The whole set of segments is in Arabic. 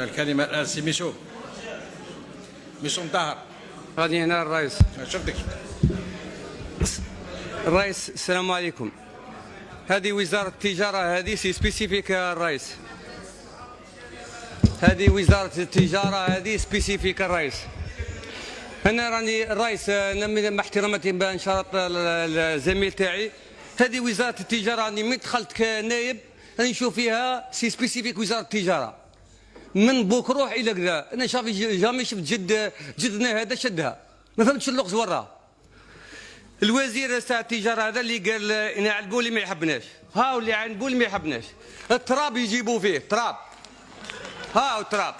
الكلمة الآن سي ميشو مطهر. غادي هنا الرئيس. شفتك الرئيس السلام عليكم. هذه وزارة التجارة، هذه سي سبيسيفيك الرئيس. هذه وزارة التجارة، هذه سبيسيفيك الرئيس. أنا راني الرئيس، مع احتراماتي بان شرط الزميل تاعي، هذه وزارة التجارة راني من دخلت كنائب راني نشوف فيها سي سبيسيفيك وزارة التجارة. من بوك روح إلى كذا، أنا شافي جامي شفت جدنا هذا شدها، ما فهمتش اللغز وراه. الوزير تاع التجارة هذا اللي قال انا عنبولي ما يحبناش، هاو اللي عنبولي ما يحبناش، التراب يجيبوا فيه تراب، هاو التراب.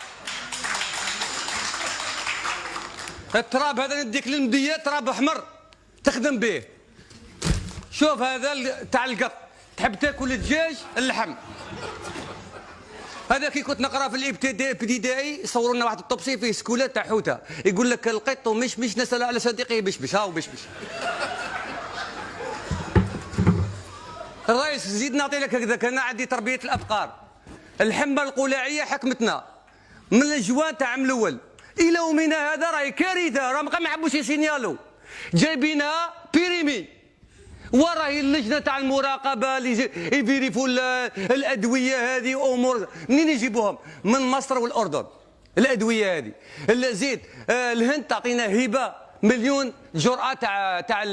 التراب هذا نديك للمدية تراب احمر تخدم به. شوف هذا تاع القط، تحب تاكل الدجاج اللحم. هذا كي كنت نقرا في الابتدائي يصوروا لنا واحد الطبسي فيه سكولات تاع حوته، يقول لك القط مش نسال على صديقه بشبش، هاو بشبش. الرئيس زيد نعطي لك هكذاك، انا عندي تربيه الابقار، الحمى القلاعيه حكمتنا من الجوان تاع عام الاول الى يومنا هذا، راهي كارثه، راه ما حبوش يسينيالو، جايبينها بيريمي، وراهي اللجنه تاع المراقبه اللي يفيريفوا الادويه هذه امور منين يجيبوهم؟ من مصر والاردن. الادويه هذه زيد الهند تعطينا هبه مليون جرعه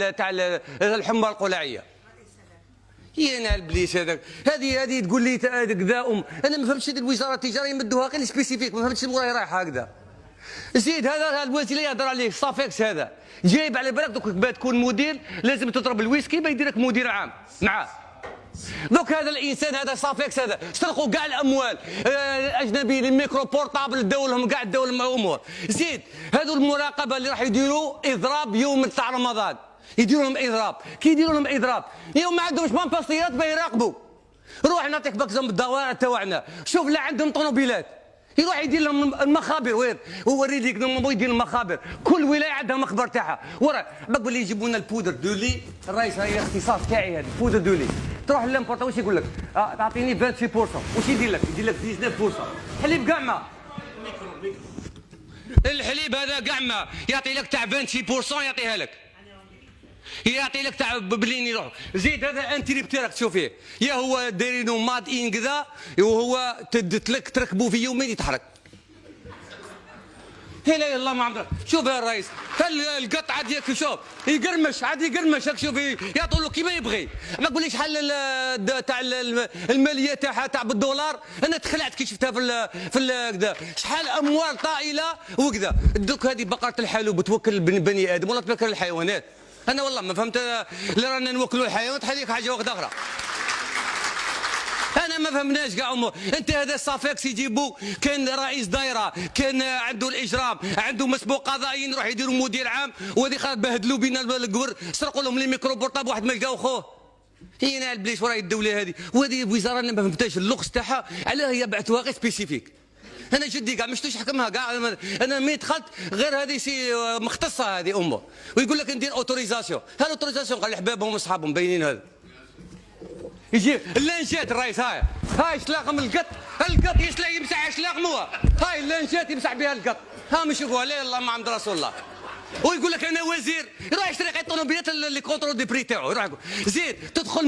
تاع الحمى القلاعيه. يا البليس هذاك، هذه تقول لي كذا انا ما فهمتش. الوزاره التجاره يمدوها غير سبيسيفيك، ما فهمتش وراهي رايحه هكذا. زيد هذا الوزير اللي يهضر عليه صافيكس هذا جايب على بالك دوك تكون مدير لازم تضرب الويسكي ما يديرك مدير عام معاه. دوك هذا الانسان هذا صافيكس هذا سرقوا كاع الاموال الاجنبي، الميكرو بورطابل داو لهم كاع داو لهم امور. زيد هذو المراقبه اللي راح يديروا اضراب يوم تاع رمضان، يديروا لهم اضراب، كي يديروا لهم اضراب يوم ما عندهمش بامباستيات بيراقبوا. روح نعطيك باكزومبل الدوائر تاعنا، شوف لا عندهم طوموبيلات يروح يدير لهم المخابر، وين ووري ليك يدير المخابر، كل ولايه عندها مخبر تاعها. ورا بقول لي يجيبوا لنا البودر دولي، الرئيس هاي الاختصاص تاعي هذا البودر دولي، تروح للامبورتا واش يقول لك؟ تعطيني 26%، واش يدير لك؟ يدير لك 19%. حليب كاع ما الحليب هذا كاع ما يعطي لك تاع 26% يعطيها لك، يعطي لك تاع بلين يروح. زيد هذا انتريب تاعك تشوف فيه، يا هو دايرينو ماد ان كذا، وهو تدتلك تركبوا في يومين يتحرك. لا اله الا الله محمد. شوف يا الرئيس القط عاد ياك شوف يقرمش، عاد يقرمش هاك شوف يعطوا له كيما يبغي. ما تقوليش شحال تاع الماليه تاعها تاع بالدولار، انا تخلعت كي شفتها في كذا، شحال اموال طائله وكذا. دوك هذه بقره الحلوب توكل بني ادم ولا توكل الحيوانات؟ انا والله ما فهمت، اللي رانا نوكلوا الحيوانات هذيك حاجه واحده اخرى. انا ما فهمناش كاع امور. انت هذا صافيكس يجيبوا كان رئيس دايره، كان عنده الاجرام، عنده مسبوق قضائي، نروح يديروا مدير عام، وهذه خاطر بهدلوا بينا القبر، سرقوا لهم لي ميكرو بورطاب واحد ما لقاو خوه. هنا البليش وراي الدوله هذه، وهذه وزاره انا ما فهمتهاش اللغز تاعها، علاه هي بعثوها غير سبيسيفيك. انا جدي كاع مش نحكمها كاع، انا ملي دخلت غير هذه سي مختصه هذه امه، ويقول لك ندير اوتوريزاسيون، هذا اوتوريزاسيون قال لحبابهم واصحابهم باينين هذا. يجي اللانشات الرئيس، هاي شلاقم القط يسلق يمسح شلاقموها، هاي اللانشات يمسح بها القط، ها مش يقول لا الله محمد رسول الله. ويقول لك انا وزير، يروح يشتري قيد طوموبيلات اللي كونترول دي بري تاعو، يروح يقول زيد تدخل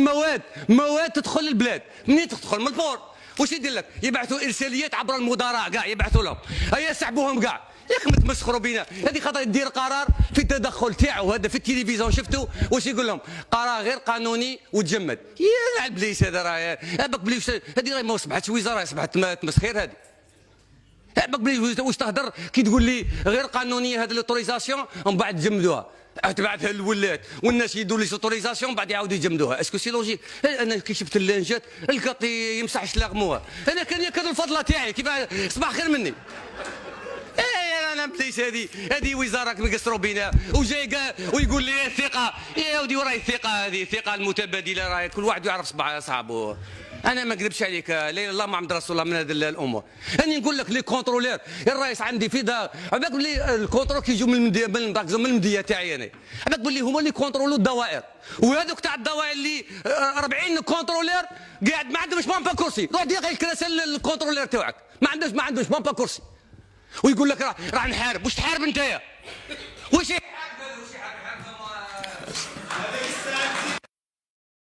مواد تدخل البلاد، منين تدخل؟ من البور. واش يدير لك؟ يبعثوا ارساليات عبر المدراء كاع يبعثوا لهم، هيا سحبوهم كاع. ياك ما تمسخروا بينا، هذه خاطر يدير قرار في التدخل تاعو هذا في التلفزيون شفتوا واش يقول لهم؟ قرار غير قانوني وتجمد. يا البليس هذا راه باك بلي هذه راهي ما اصبحتش وزاره، اصبحت تمسخير هذه. باك بلي واش تهضر كي تقول لي غير قانونيه هذه الاوتوريزاسيون ومن بعد تجمدوها، تبعثها للولات والناس يدوا لي اوتوريزاسيون بعد يعاودوا يجمدوها. اسكو سي لوجيك؟ انا كي شفت اللانجات القط يمسح شلاغموها، انا كان ياكل الفضله تاعي كيف صباح خير مني. انا بليس هذه وزاره مقصروا بينا، وجاي ويقول لي الثقه. يا ودي وراي الثقه، هذه الثقه المتبادله، راهي كل واحد يعرف صباح اصحابه. انا ما نكذبش عليك، لا اله الا الله محمد رسول الله من هذه الامور. راني نقول لك لي كونترولير الرئيس عندي في دار، عباك بلي الكونترول كيجيو من المديه تاعي انا، عباك بلي هما اللي كونترولوا الدوائر، وهذوك تاع الدوائر اللي 40 كونترولير قاعد ما عندهمش مام با كرسي، روح دير غير الكراسه للكونترولير تاعك، ما عندوش مام با كرسي، ويقول لك راح نحارب. واش تحارب انت؟ واش يحارب؟